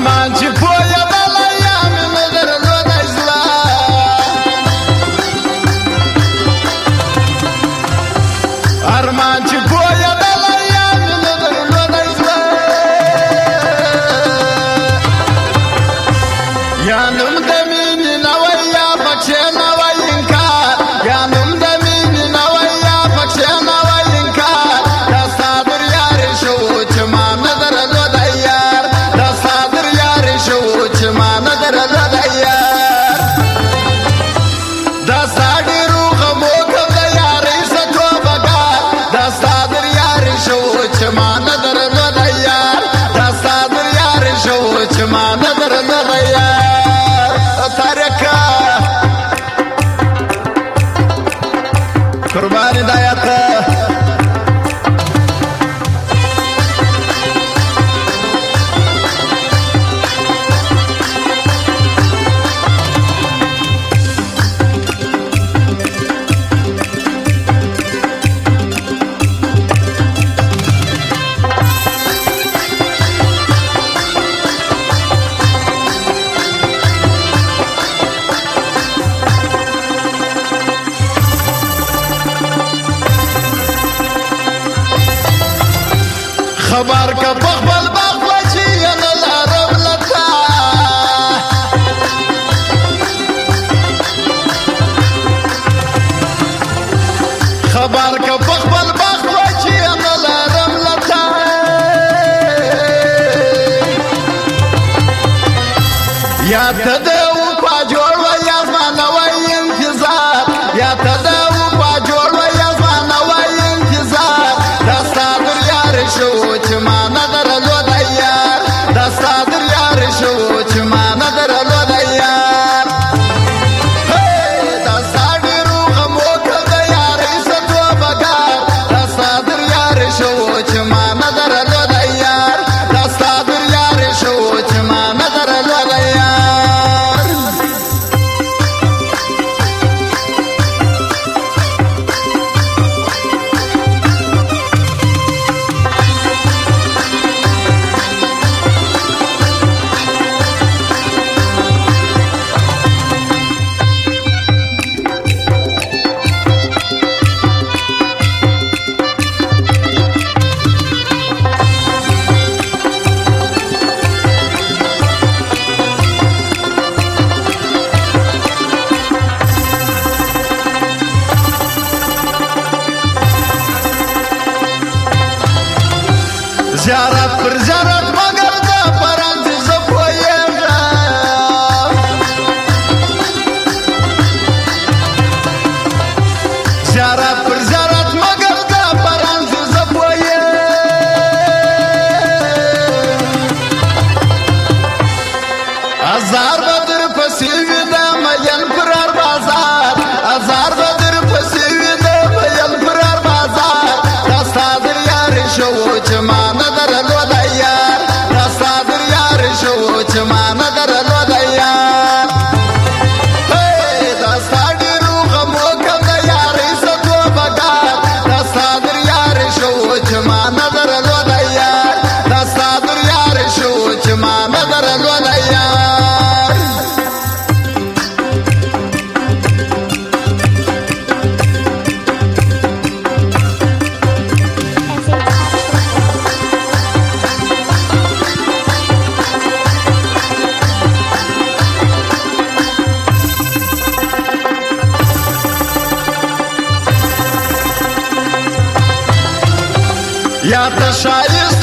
ارمان چې پوهه دله یا مې نه درلودی زړه ارمان چې پوهه دله یا مې نه درلودی زړه یا نوم د مینې نوی یا پکښې نوی انکار یا نوم د مینې نوی یا پکښې نوی انکار دا ستا در یارې شو چې ما نه درلودی یار دا ستا در یارې شو چې ما نه درلودی یار دا ستا ډېرو غمو کم د یارۍ څه توبهګار دا ستا در یارې شو چې ما نه درلودی یار دا ستا در یارې شو چې ما نه درلودی یار تارکا قربانی دایاتا خبر که پخبل بخوچی نه لارم لتا خبر که پخبل بخوچی نه لارم لتا یا تدو پا جوړ و یا زمانوی انتظار یا تدو پا جوړ و یا زمانوی انتظار دستا در یار شو چې ما نه درلودی یار دا ستا در یار شو چې ما نه درلودی یار دا ستا ډېرو غمو کړ د یارۍ څه توبهګار دا ستا در یار شو چې ما نه درلودی یار دا ستا در یار شو چې ما نه درلودی یار زیارت پر زیارت مگر دا پرانځي زه پوهېږم زیارت پر زیارت مگر دا پرانځي زه پوهېږم ازار به در پسې وي د مین پر هر بازار ازار به در پسې وي د مین پر هر بازار دا ستا در یارې شو چې ما نه درلودی یار دا ستا در یارې شو چې ما نه درلودی یار دا ستا ډېرو غمو کم د یارۍ څه توبهګار دا ستا در یارې شو چې ما نه درلودی یار دا ستا در یارې شو چې ما نه درلودی یار یا ته شایست